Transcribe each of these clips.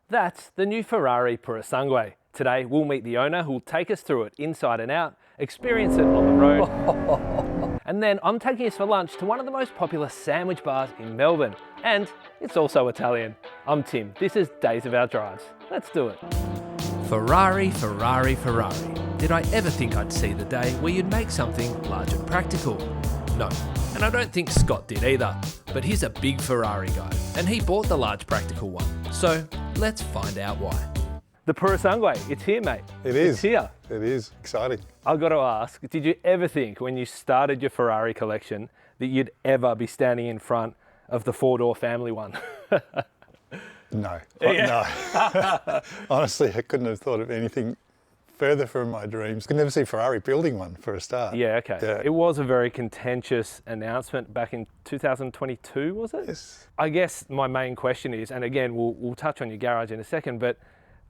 That's the new Ferrari Purosangue. Today we'll meet the owner who'll take us through it inside and out, experience it on the road, and then I'm taking us for lunch to one of the most popular sandwich bars in Melbourne. And it's also Italian. I'm Tim, this is Days of Our Drives. Let's do it. Ferrari, Ferrari, Ferrari. Did I ever think I'd see the day where you'd make something large and practical? No, and I don't think Scott did either. But he's a big Ferrari guy, and he bought the large practical one. So let's find out why. The Purosangue, it's here, mate. It is. It's here. It is exciting. I've got to ask, did you ever think when you started your Ferrari collection that you'd ever be standing in front of the four-door family one? No. Yeah. No. Honestly, I couldn't have thought of anything further from my dreams. Could never see Ferrari building one for a start. Yeah, okay. Yeah. It was a very contentious announcement back in 2022, was it? Yes. I guess my main question is, and again, we'll touch on your garage in a second, but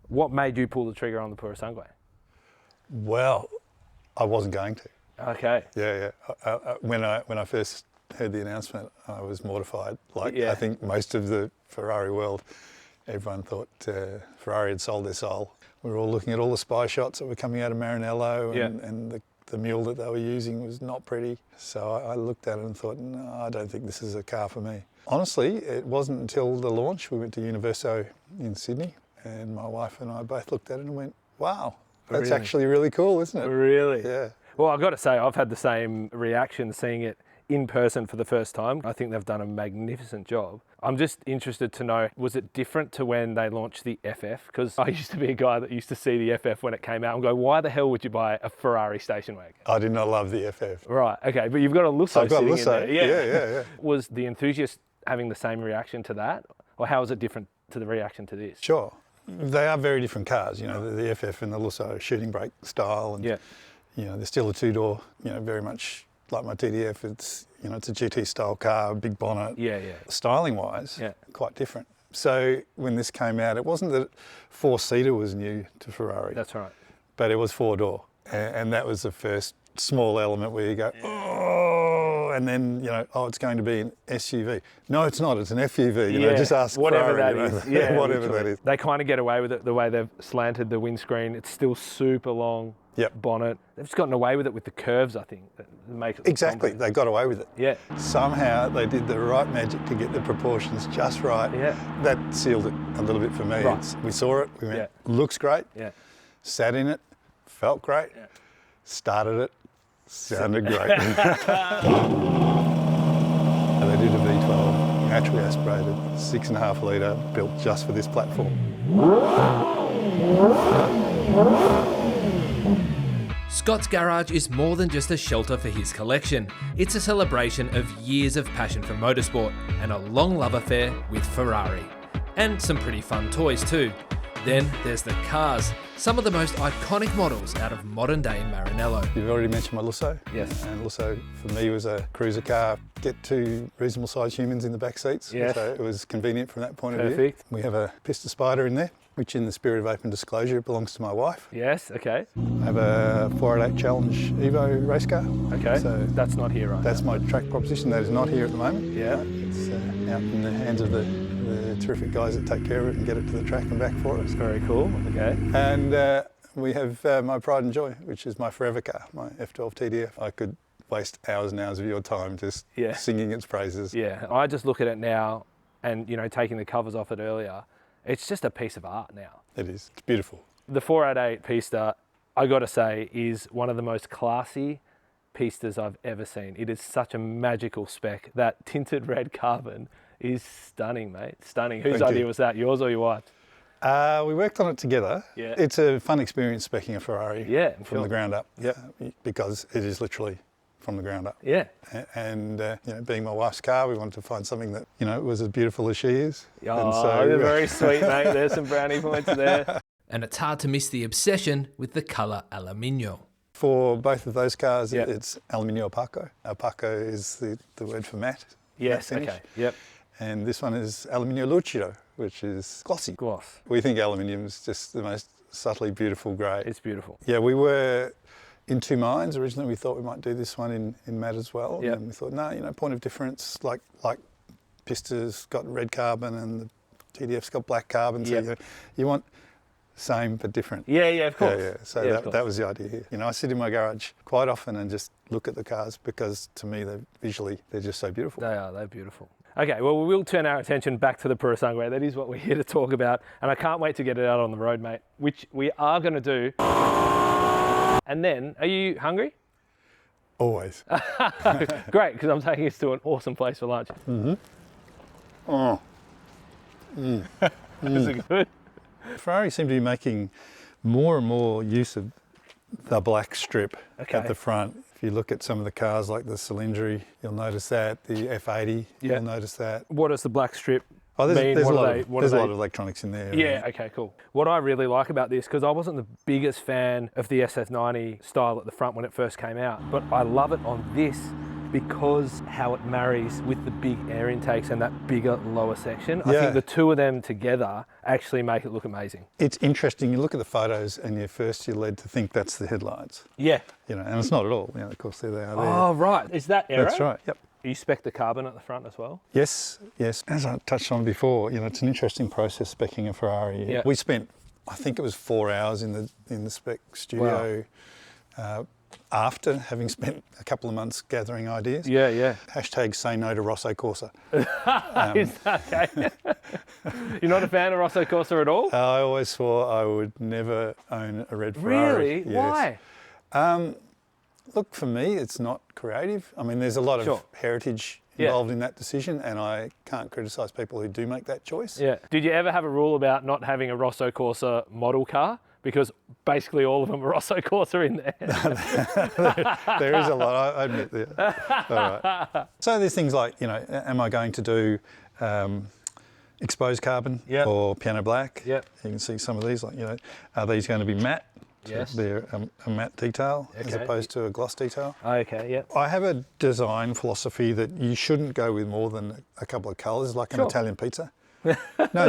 what made you pull the trigger on the Purosangue? Well, I wasn't going to. Okay. Yeah. When I first heard the announcement, I was mortified. Yeah. I think most of the Ferrari world, everyone thought Ferrari had sold their soul. We were all looking at all the spy shots that were coming out of Maranello, and the mule that they were using was not pretty. So I looked at it and thought, no, I don't think this is a car for me. Honestly, it wasn't until the launch. We went to Universo in Sydney, and my wife and I both looked at it and went, wow, that's Really? actually really cool, isn't it? Really? Yeah. Well, I've got to say, I've had the same reaction seeing it in person for the first time. I think they've done a magnificent job. I'm just interested to know, was it different to when they launched the FF? Because I used to be a guy that used to see the FF when it came out and go, why the hell would you buy a Ferrari station wagon? I did not love the FF. Right, okay, but you've got a Lusso I've got sitting Lusso. in there. Yeah. Was the enthusiast having the same reaction to that? Or how is it different to the reaction to this? Sure. They are very different cars, you know, the FF and the Lusso shooting brake style, and Yeah. you know, they're still a two-door, you know, very much like my TDF. It's, you know, it's a GT style car, big bonnet. Yeah. Styling wise, Yeah. quite different. So when this came out, it wasn't that four-seater was new to Ferrari, That's right. but it was four-door, and that was the first small element where you go, oh, and then, you know, oh, it's going to be an SUV. No, it's not. It's an FUV. You know, just ask whatever Ferrari, that you know, is. Yeah, whatever literally. that is. They kind of get away with it the way they've slanted the windscreen. It's still super long. Yep. Bonnet. They've just gotten away with it with the curves, I think, that make it Exactly. look They got away with it. Yeah. Somehow they did the right magic to get the proportions just right. Yeah. That sealed it a little bit for me. Right. We saw it, we went, Yeah. looks great, Yeah. sat in it, felt great, Yeah. started it, sounded great. And they did a V12, naturally aspirated, 6.5 litre, built just for this platform. Scott's garage is more than just a shelter for his collection. It's a celebration of years of passion for motorsport and a long love affair with Ferrari. And some pretty fun toys too. Then there's the cars, some of the most iconic models out of modern day Maranello. You've already mentioned my Lusso. Yes. And Lusso for me was a cruiser car. Get two reasonable sized humans in the back seats. Yes. So it was convenient from that point of view. Perfect. We have a Pista Spider in there, which in the spirit of open disclosure belongs to my wife. Yes, okay. I have a 488 Challenge Evo race car. Okay, So that's not here right that's now. my track proposition. That is not here at the moment. Yeah. It's out in the hands of the terrific guys that take care of it and get it to the track and back for us. Very cool, okay. And we have my pride and joy, which is my forever car, my F12 TDF. I could waste hours and hours of your time just Yeah. singing its praises. Yeah, I just look at it now and, you know, taking the covers off it earlier, it's just a piece of art now. It is. It's beautiful. The 488 Pista, I got to say, is one of the most classy Pistas I've ever seen. It is such a magical spec. That tinted red carbon is stunning, mate. Stunning. Whose Thank idea you. was that? Yours or your wife's? We worked on it together. Yeah. It's a fun experience speccing a Ferrari Yeah, from sure. the ground up. Yep. Because it is literally from the ground up. Yeah. And you know, being my wife's car, we wanted to find something that, you know, was as beautiful as she is. Oh, you're very sweet, mate. There's some brownie points there. And it's hard to miss the obsession with the colour aluminium. For both of those cars, Yep. it's aluminium opaco. Opaco is the word for matte. Yes, matte finish. okay. Yep. And this one is aluminium lucido, which is glossy. Gloss. We think aluminium is just the most subtly beautiful grey. It's beautiful. Yeah, we were in two minds. Originally, we thought we might do this one in matte as well. Yep. And we thought, no, you know, point of difference, like Pista's got red carbon and the TDF's got black carbon, so you want same but different. Yeah, of course. Yeah. So that was the idea here. I sit in my garage quite often and just look at the cars because to me, they're just so beautiful. They're beautiful. Okay, well, we will turn our attention back to the Purosangue. That is what we're here to talk about. And I can't wait to get it out on the road, mate, which we are going to do. And then, are you hungry? Always. Great, because I'm taking us to an awesome place for lunch. Oh. Is it good? Ferrari seem to be making more and more use of the black strip at the front. If you look at some of the cars like the Cilindri, you'll notice that. The F80, you'll notice that. What does the black strip there's mean? a lot of electronics in there. Yeah, okay, cool. What I really like about this, because I wasn't the biggest fan of the SF90 style at the front when it first came out, but I love it on this because how it marries with the big air intakes and that bigger lower section. I think the two of them together actually make it look amazing. It's interesting, you look at the photos and you're led to think that's the headlights. Yeah. And it's not at all. Of course, there they are there. Oh, right. Is that aero? That's right, yep. You spec the carbon at the front as well? Yes. As I touched on before, it's an interesting process speccing a Ferrari. Yeah. We spent, I think it was 4 hours in the spec studio. Wow. After having spent a couple of months gathering ideas. Yeah. Hashtag say no to Rosso Corsa. Is that okay? You're not a fan of Rosso Corsa at all? I always swore I would never own a red Ferrari. Really? Yes. Why? Look, for me, it's not creative. I mean, there's a lot of heritage involved in that decision, and I can't criticise people who do make that choice. Yeah. Did you ever have a rule about not having a Rosso Corsa model car? Because basically all of them are Rosso Corsa in there. There is a lot, I admit that. All right. So there's things like, am I going to do exposed carbon or piano black? Yep. You can see some of these, are these going to be matte? Yes. So they're a matte detail as opposed to a gloss detail. Okay, yep. I have a design philosophy that you shouldn't go with more than a couple of colours, like an Italian pizza. No,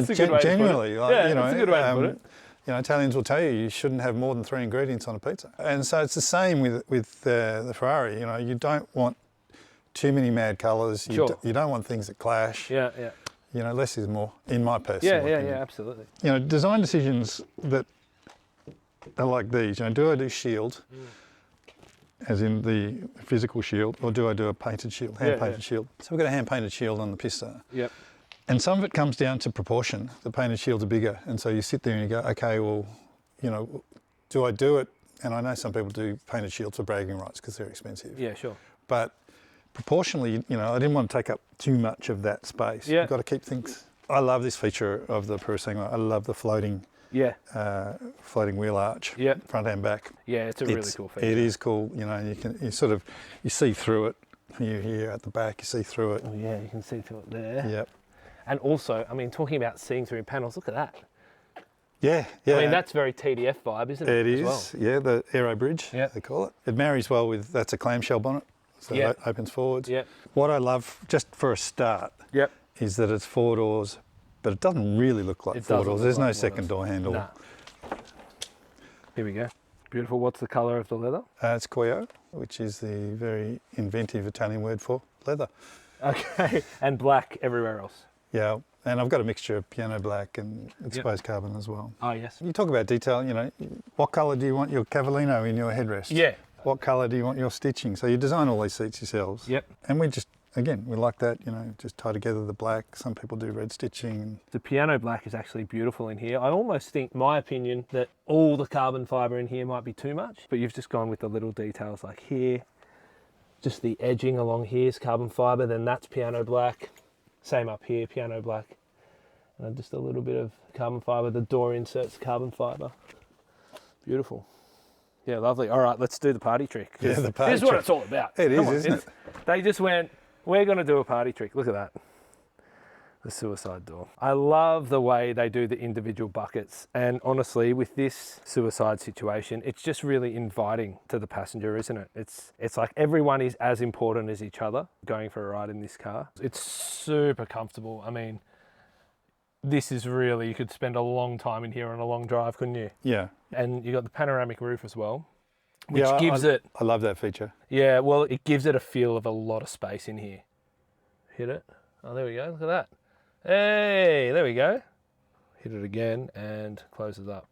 genuinely. That's a good way to put it. Italians will tell you shouldn't have more than 3 ingredients on a pizza. And so it's the same with the Ferrari. You don't want too many mad colours. You don't want things that clash. Yeah. Less is more, in my personal opinion. Yeah, absolutely. Design decisions that are like these. Do I do shield, as in the physical shield, or do I do a painted shield, hand-painted shield? So we've got a hand-painted shield on the pista. Yep. And some of it comes down to proportion. The painted shields are bigger, and so you sit there and you go, okay, well, do I do it? And I know some people do painted shields for bragging rights because they're expensive. Yeah, sure. But proportionally, I didn't want to take up too much of that space. Yeah. You've got to keep things. I love this feature of the Purosangue. I love the floating wheel arch, front and back. Yeah, it's a really cool feature. It is cool, and you see through it. Here at the back, you see through it. Oh yeah, you can see through it there. Yep. And also, talking about seeing through panels, look at that. Yeah. That's very TDF vibe, isn't it? It is, the aero bridge, they call it. It marries well with, that's a clamshell bonnet, so it opens forwards. Yep. What I love, just for a start, is that it's 4 doors, but it doesn't really look like 4 doors. There's no second door handle. Nah. Here we go. Beautiful. What's the colour of the leather? It's Cuoio, which is the very inventive Italian word for leather. Okay, and black everywhere else. Yeah, and I've got a mixture of piano black and exposed carbon as well. Oh, yes. You talk about detail, what colour do you want your Cavallino in your headrest? Yeah. What colour do you want your stitching? So you design all these seats yourselves. Yep. And we just, again, we like that, just tie together the black. Some people do red stitching. The piano black is actually beautiful in here. I almost think, my opinion, that all the carbon fibre in here might be too much, but you've just gone with the little details like here. Just the edging along here is carbon fibre, then that's piano black. Same up here, piano black. And just a little bit of carbon fibre. The door inserts carbon fibre. Beautiful. Yeah, lovely. All right, let's do the party trick. Yeah, the party This is what it's all about. It is, isn't it? They just went, we're going to do a party trick. Look at that. The suicide door. I love the way they do the individual buckets. And honestly, with this suicide situation, it's just really inviting to the passenger, isn't it? It's like everyone is as important as each other going for a ride in this car. It's super comfortable. This is really, you could spend a long time in here on a long drive, couldn't you? Yeah. And you got the panoramic roof as well, which gives it... I love that feature. Yeah, well, it gives it a feel of a lot of space in here. Hit it. Oh, there we go. Look at that. Hey, there we go. hit it again and closes up.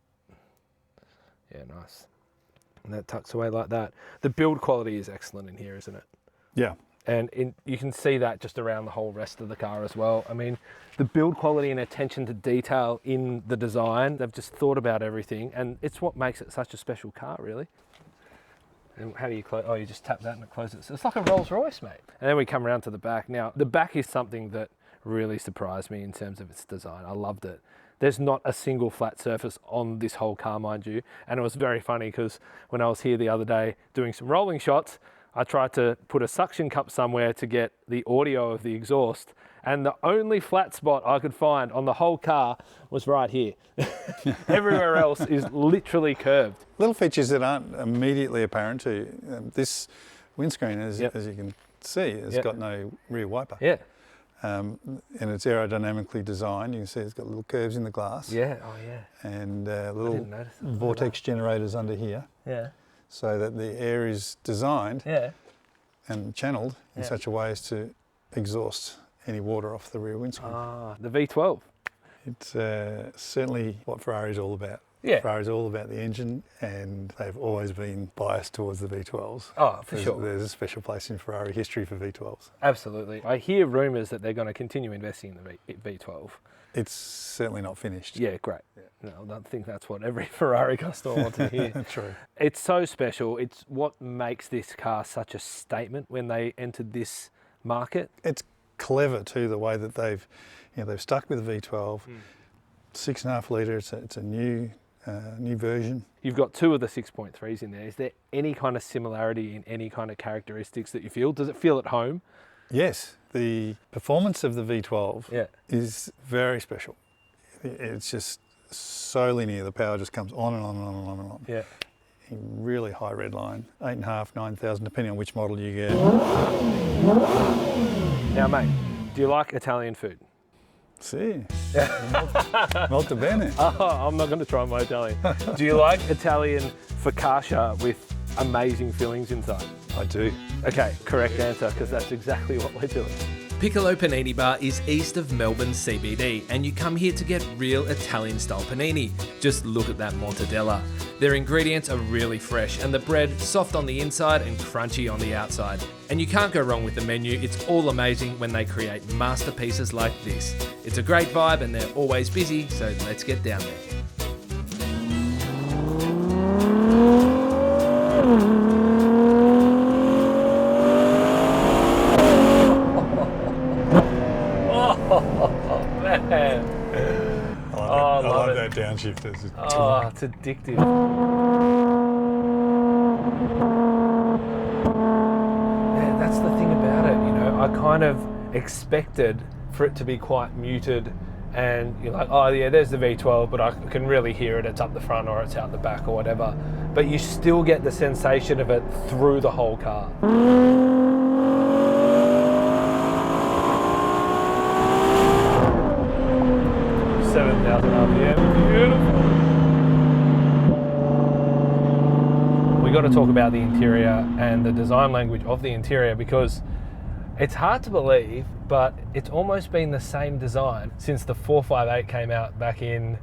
Yeah, nice. And that tucks away like that. The build quality is excellent in here, isn't it? Yeah. And you can see that just around the whole rest of the car as well. I mean, the build quality and attention to detail in the design, they've just thought about everything, and it's what makes it such a special car, really. And how do you close? Oh, you just tap that and it closes. It's like a Rolls Royce, mate. And then we come around to the back. Now, the back is something that really surprised me in terms of its design. I loved it. There's not a single flat surface on this whole car, mind you. And it was very funny because when I was here the other day doing some rolling shots, I tried to put a suction cup somewhere to get the audio of the exhaust. And the only flat spot I could find on the whole car was right here. Everywhere else is literally curved. Little features that aren't immediately apparent to you. This windscreen, as you can see, has got no rear wiper. Yeah. And it's aerodynamically designed. You can see it's got little curves in the glass. Yeah, oh yeah. And little vortex generators under here. Yeah. So that the air is designed and channeled in such a way as to exhaust any water off the rear windscreen. Ah, the V12. It's certainly what Ferrari's all about. Yeah. Ferrari's all about the engine, and they've always been biased towards the V12s. Oh, for sure. There's a special place in Ferrari history for V12s. Absolutely. I hear rumours that they're going to continue investing in the V12. It's certainly not finished. Yeah, great. Yeah. No, I think that's what every Ferrari customer wants to hear. True. It's so special. It's what makes this car such a statement when they entered this market. It's clever too, the way that they've stuck with the V12. 6.5 litre. It's a new version. You've got two of the 6.3s in there. Is there any kind of similarity in any kind of characteristics that you feel? Does it feel at home? Yes, the performance of the V12 is very special. It's just so linear. The power just comes on and on and on and on and on. Yeah. Really high red line, 8.5, 9,000, depending on which model you get. Now, mate, do you like Italian food? Si. Molto bene. Oh, I'm not going to try my Italian. Do you like Italian focaccia with amazing fillings inside? I do. Okay, correct answer, because that's exactly what we're doing. Piccolo Panini Bar is east of Melbourne CBD, and you come here to get real Italian style panini. Just look at that mortadella. Their ingredients are really fresh, and the bread soft on the inside and crunchy on the outside. And you can't go wrong with the menu. It's all amazing when they create masterpieces like this. It's a great vibe and they're always busy, so let's get down there. I love that downshift. Oh, it's addictive. Yeah, that's the thing about it, you know. I kind of expected for it to be quite muted, and you're like, oh yeah, there's the V12, but I can really hear it. It's up the front or it's out the back or whatever. But you still get the sensation of it through the whole car. 7,000 RPM, beautiful. We got to talk about the interior and the design language of the interior, because it's hard to believe, but it's almost been the same design since the 458 came out back in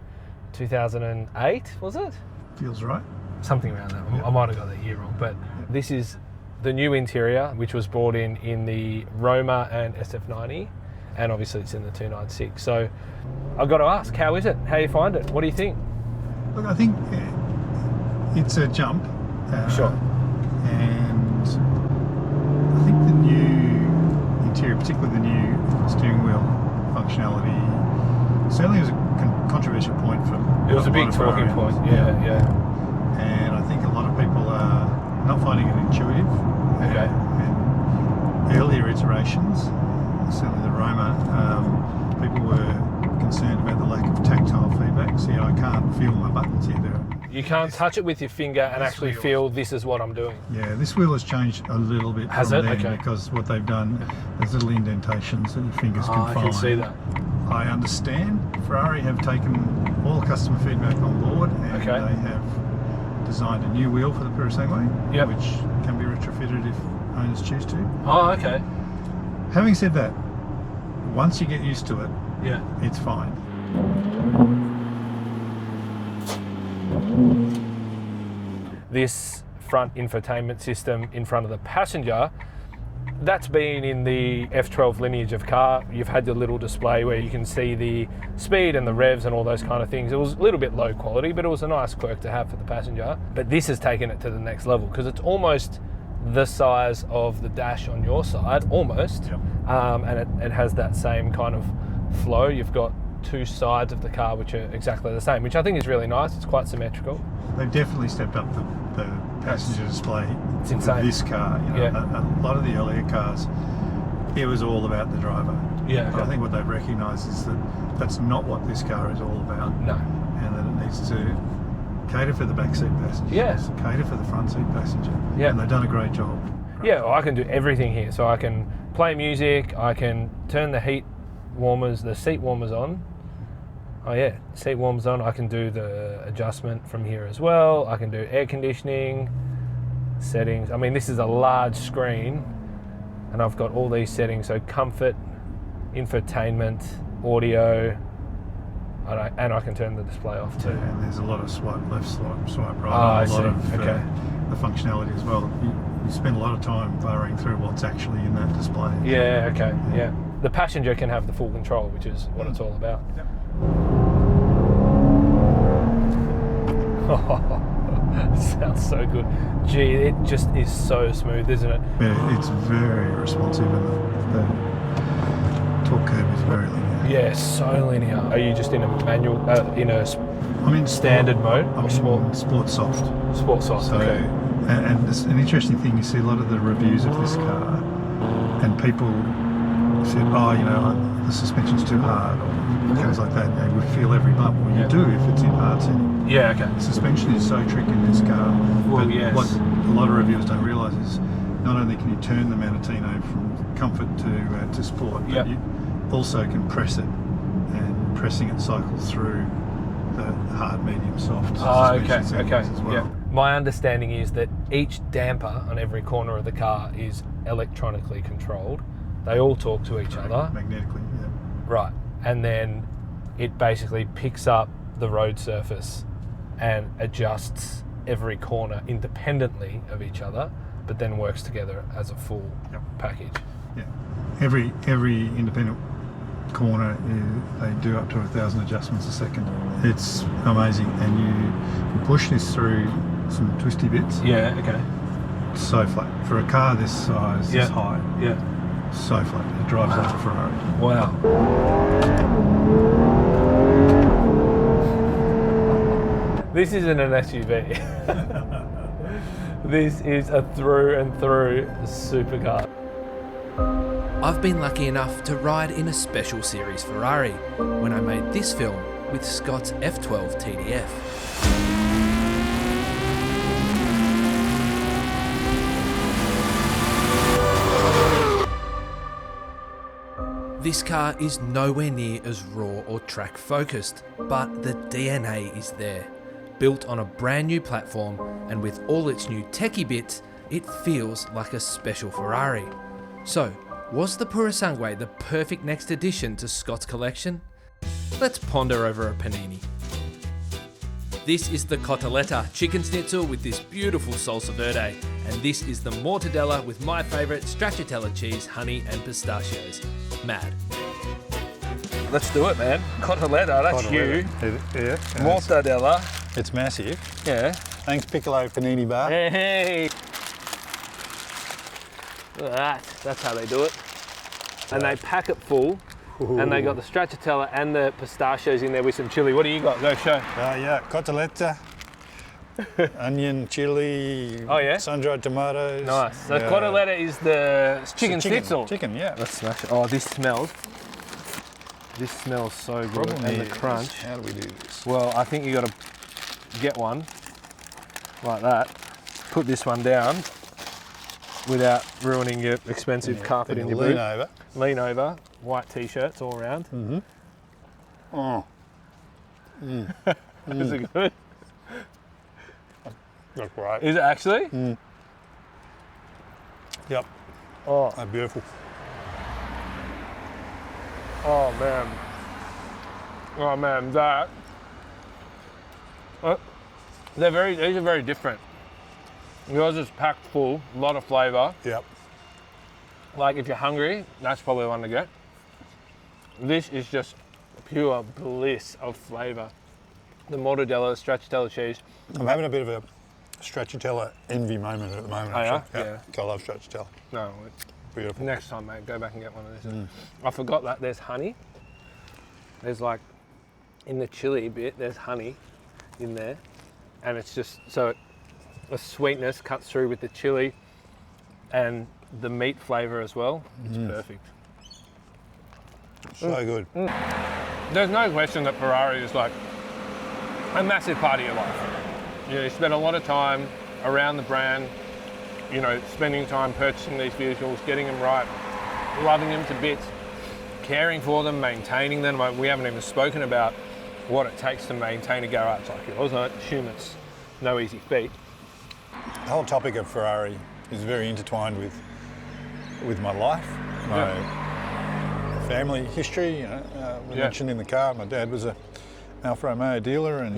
2008, was it? Feels right. Something around that. I might have got the year wrong, but this is the new interior, which was brought in the Roma and SF90. And obviously it's in the 296. So I've got to ask, how is it? How do you find it? What do you think? Look, I think it's a jump. Sure. And I think the new interior, particularly the new steering wheel functionality, certainly was a controversial point for it was a big talking point. Yeah. And I think a lot of people are not finding it intuitive. Okay. And earlier iterations, certainly the Roma, people were concerned about the lack of tactile feedback. See, I can't feel my buttons here. You can't touch it with your finger and actually feel this is what I'm doing. Yeah, this wheel has changed a little bit. Has it? Okay. Because what they've done, there's little indentations that your fingers can find. I can see that. I understand Ferrari have taken all the customer feedback on board, and they have designed a new wheel for the Purosangue, which can be retrofitted if owners choose to. Oh, okay. Having said that, once you get used to it, it's fine. this front infotainment system in front of the passenger, that's been in the F12 lineage of car. You've had the little display where you can see the speed and the revs and all those kind of things. It was a little bit low quality, but it was a nice quirk to have for the passenger. But this has taken it to the next level because it's almost the size of the dash on your side, almost. Yep. And it has that same kind of flow. You've got two sides of the car which are exactly the same, which I think is really nice. It's quite symmetrical. They've definitely stepped up the passenger display. It's insane. This car, a lot of the earlier cars, it was all about the driver. Yeah. Okay. I think what they've recognised is that that's not what this car is all about. No. And that it needs to cater for the backseat passenger. Yes. Cater for the front seat passenger. Yeah. And they've done a great job. Yeah, well, I can do everything here. So I can play music, I can turn the heat warmers, the seat warmers on. Oh yeah, seat warmers on. I can do the adjustment from here as well. I can do air conditioning, settings. I mean, this is a large screen and I've got all these settings. So comfort, infotainment, audio, and I can turn the display off too. And there's a lot of swipe left, swipe right. A lot of the functionality as well. You spend a lot of time burrowing through what's actually in that display. Yeah, okay, yeah. The passenger can have the full control, which is what it's all about. Yep. Sounds so good. Gee, it just is so smooth, isn't it? Yeah, it's very responsive and the torque curve is very linear. Yeah, so linear. Are you just in a manual, I'm in standard mode? I'm in sport soft. Sport soft, So, okay. and it's an interesting thing, you see a lot of the reviews of this car and people said, the suspension's too hard or things like that. They would feel every bump. Well, you do if it's in hard setting. Yeah, okay. The suspension is so tricky in this car. Well, but yes. What a lot of reviewers don't realise is not only can you turn the Manettino from comfort to sport, but you also can press it, and pressing it cycles through the hard, medium, soft suspension settings as well. Yeah. My understanding is that each damper on every corner of the car is electronically controlled. They all talk to each other. Magnetically, yeah. Right. And then it basically picks up the road surface and adjusts every corner independently of each other, but then works together as a full package. Yeah. Every independent corner, they do up to 1,000 adjustments a second. It's amazing. And you push this through some twisty bits. Yeah, okay. It's so flat. For a car this size, this height, so flat. It drives like a Ferrari. Wow. This isn't an SUV. This is a through and through supercar. I've been lucky enough to ride in a special series Ferrari when I made this film with Scott's F12 TDF. This car is nowhere near as raw or track focused, but the DNA is there. Built on a brand new platform and with all its new techie bits, it feels like a special Ferrari. So, was the Purosangue the perfect next addition to Scott's collection? Let's ponder over a panini. This is the cotoletta chicken schnitzel with this beautiful salsa verde, and this is the mortadella with my favourite stracciatella cheese, honey and pistachios. Mad. Let's do it, man. Cotoletta, that's huge. Yeah. Mortadella. It's massive. Yeah. Thanks, Piccolo Panini Bar. Hey. Look at that. That's how they do it. And they pack it full. Ooh. And they got the stracciatella and the pistachios in there with some chili. What do you got? Go show. Cotoletta, onion, chili, sun-dried tomatoes. Nice. So cotoletta is the chicken schnitzel. Chicken, yeah. Let's smash it. Oh, this smells. This smells so good. And the crunch. How do we do this? Well, I think you got to get one like that. Put this one down without ruining your expensive carpet in your boot. Lean over. Lean over. White t-shirts all around. Mm-hmm. Oh. Is it good? That's great. Is it actually? Mm. Yep. Oh. They're beautiful. Oh man. Oh man, that. These are very different. Yours is packed full, a lot of flavour. Yep. Like if you're hungry, that's probably the one to get. This is just pure bliss of flavour. The mortadella, stracciatella cheese. I'm having a bit of a stracciatella envy moment at the moment. Oh, yeah? actually. Yeah. I love stracciatella. No, Beautiful. next time, mate, go back and get one of these. I forgot that there's honey. There's like, in the chili bit, there's honey in there. And it's just, so the sweetness cuts through with the chili and the meat flavour as well. It's perfect. So good. There's no question that Ferrari is like a massive part of your life. You know, you spend a lot of time around the brand, you know, spending time purchasing these vehicles, getting them right, loving them to bits, caring for them, maintaining them. Like, we haven't even spoken about what it takes to maintain a garage like yours. I assume it's no easy feat. The whole topic of Ferrari is very intertwined with my life, my family history. You know, we mentioned in the car, my dad was a Alfa Romeo dealer, and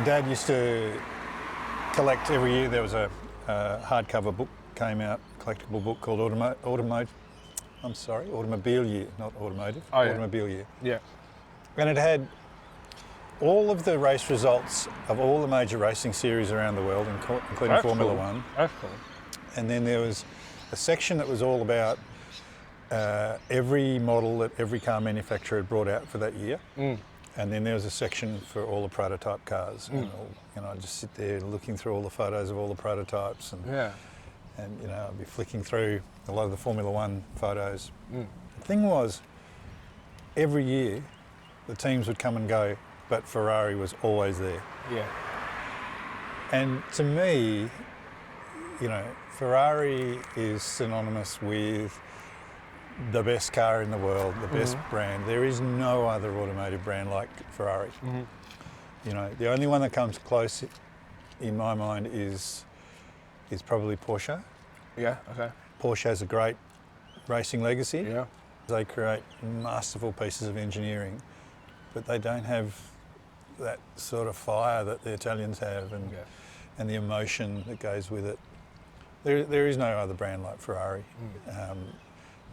Dad used to collect every year. There was a hardcover book came out, collectible book called Automobile Year, not Automotive. Oh, yeah. Automobile Year. Yeah. And it had all of the race results of all the major racing series around the world, including That's Formula cool. One. That's cool. And then there was a section that was all about every model that every car manufacturer had brought out for that year. And then there was a section for all the prototype cars. And I'd just sit there looking through all the photos of all the prototypes, and you know, I'd be flicking through a lot of the Formula One photos. The thing was, every year the teams would come and go, but Ferrari was always there. Yeah. And to me, you know, Ferrari is synonymous with the best car in the world, the best brand. There is no other automotive brand like Ferrari. You know, the only one that comes close in my mind is probably Porsche. Yeah, okay. Porsche has a great racing legacy. Yeah. They create masterful pieces of engineering, but they don't have that sort of fire that the Italians have, and the emotion that goes with it. There is no other brand like Ferrari.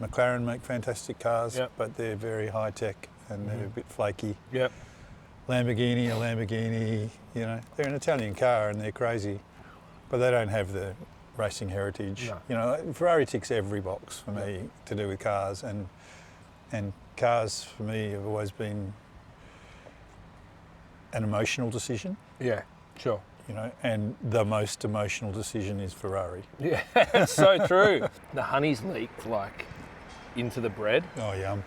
McLaren make fantastic cars, but they're very high tech and they're a bit flaky. Yep. Lamborghini, you know, they're an Italian car and they're crazy, but they don't have the racing heritage. No. You know, Ferrari ticks every box for me to do with cars, and cars for me have always been an emotional decision. Yeah, sure. You know, and the most emotional decision is Ferrari. Yeah, it's so true. The honey's leaked like into the bread. Oh, yum.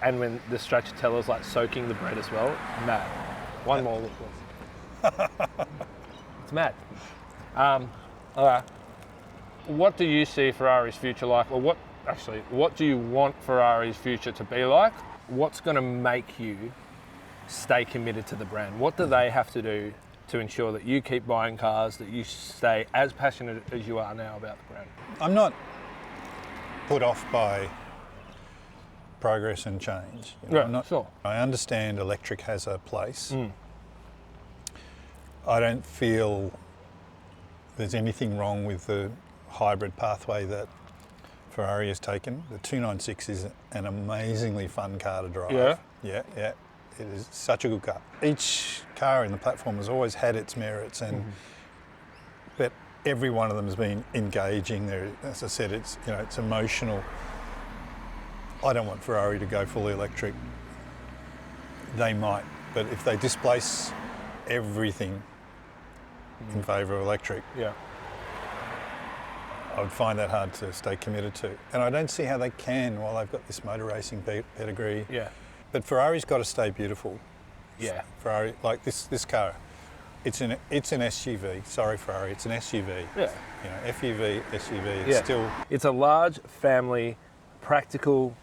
And when the stracciatella's like soaking the bread as well, mad. One more look. It's mad. What do you see Ferrari's future like, or what do you want Ferrari's future to be like? What's going to make you stay committed to the brand? What do they have to do to ensure that you keep buying cars, that you stay as passionate as you are now about the brand? I'm not put off by progress and change. You know, Yeah, I'm not, sure. I understand electric has a place. I don't feel there's anything wrong with the hybrid pathway that Ferrari has taken. The 296 is an amazingly fun car to drive. Yeah? Yeah. It is such a good car. Each car in the platform has always had its merits, but every one of them has been engaging. There, as I said, it's emotional. I don't want Ferrari to go fully electric. They might, but if they displace everything in favour of electric, I would find that hard to stay committed to. And I don't see how they can while they've got this motor racing pedigree. Yeah. But Ferrari's got to stay beautiful. Yeah. Ferrari, like this car, it's an SUV. Sorry, Ferrari, it's an SUV. Yeah. You know, FUV, SUV. It's still. It's a large family, practical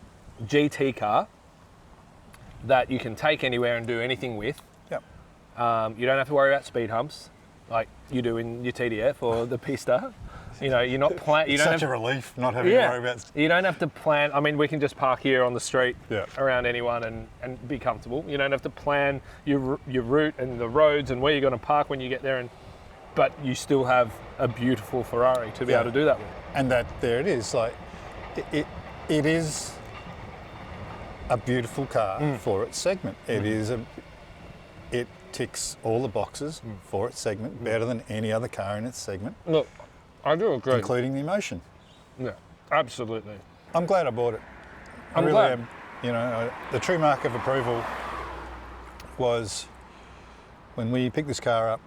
GT car that you can take anywhere and do anything with. Yep. You don't have to worry about speed humps like you do in your TDF or the Pista. You know, you're not plan. You It's don't such have, a relief not having to worry about. You don't have to plan. I mean, we can just park here on the street Yeah. around anyone and be comfortable. You don't have to plan your route and the roads and where you're going to park when you get there. And but you still have a beautiful Ferrari to be Yeah. able to do that with. And that there it is. Like it is a beautiful car for its segment. It ticks all the boxes for its segment, better than any other car in its segment, Look, I do agree. including the emotion. Yeah, absolutely. I'm glad I bought it. I I'm really glad. am. You know, the true mark of approval was when we picked this car up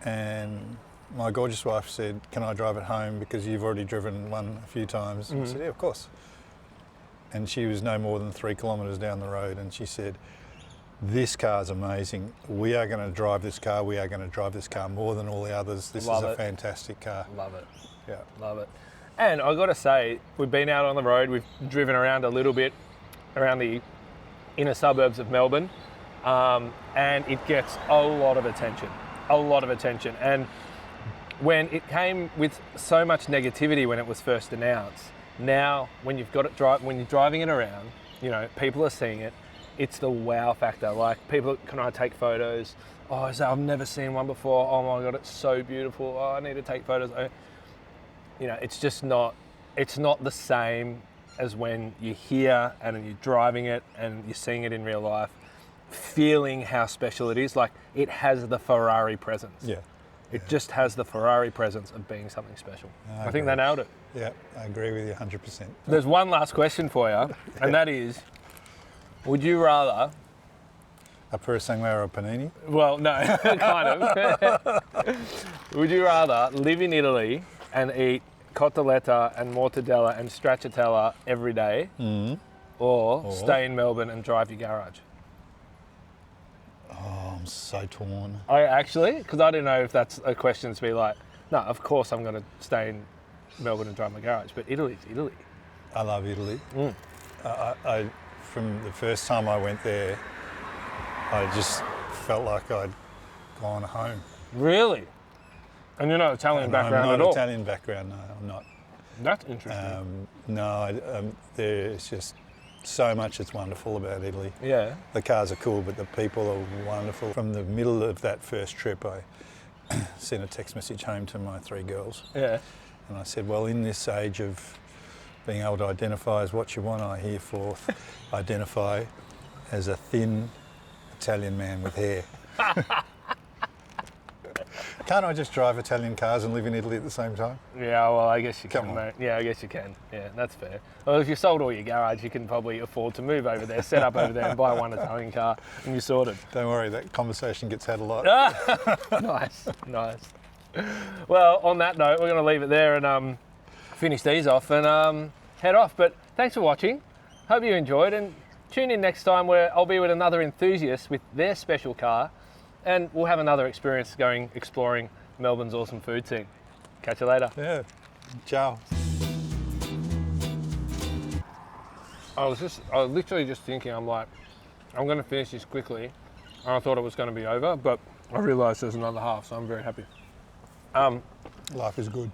and my gorgeous wife said, "Can I drive it home because you've already driven one a few times?" And I said, "Yeah, of course." And she was no more than 3 kilometres down the road and she said, "This car's amazing. We are going to drive this car. We are going to drive this car more than all the others. This Love is a it. fantastic car." Love it. Yeah. Love it. And I got to say, we've been out on the road, we've driven around a little bit around the inner suburbs of Melbourne, and it gets a lot of attention. And when it came with so much negativity when it was first announced, now when you've got it when you're driving it around, you know, people are seeing it. It's the wow factor. Like, people, can I take photos? Oh, I've never seen one before. Oh my God, it's so beautiful. Oh, I need to take photos. You know, it's just not, it's not the same as when you're here and you're driving it and you're seeing it in real life, feeling how special it is. Like, it has the Ferrari presence. Yeah. It just has the Ferrari presence of being something special. I I think agree. they nailed it. Yeah, I agree with you 100%. There's one last question for you, and that is, would you rather, A Purosangue or a Panini? well, no, kind of, would you rather live in Italy and eat cotoletta and mortadella and stracciatella every day, or stay in Melbourne and drive your garage? Oh, I'm so torn. I actually, because I didn't know if that's a question to be like, no, of course I'm going to stay in Melbourne and drive my garage, but Italy's Italy. I love Italy. I from the first time I went there, I just felt like I'd gone home. Really? And you're not Italian And background I'm at not all? Italian background, no, I'm not. That's interesting. There's just so much that's wonderful about Italy. Yeah. The cars are cool, but the people are wonderful. From the middle of that first trip, I sent a text message home to my 3 girls. Yeah. And I said, well, in this age of being able to identify as what you want, I herefore identify as a thin Italian man with hair. Can't I just drive Italian cars and live in Italy at the same time? Yeah, well, I guess you Come can, on. mate. Yeah, I guess you can. Yeah, that's fair. Well, if you sold all your garage, you can probably afford to move over there, set up over there and buy one Italian car, and you're sorted. Don't worry, that conversation gets had a lot. Nice, nice. Well, on that note, we're going to leave it there and finish these off and head off. But thanks for watching. Hope you enjoyed, and tune in next time where I'll be with another enthusiast with their special car, and we'll have another experience going exploring Melbourne's awesome food scene. Catch you later. Yeah. Ciao. I was literally just thinking, I'm like, I'm going to finish this quickly. And I thought it was going to be over, but I realised there's another half, so I'm very happy. Life is good.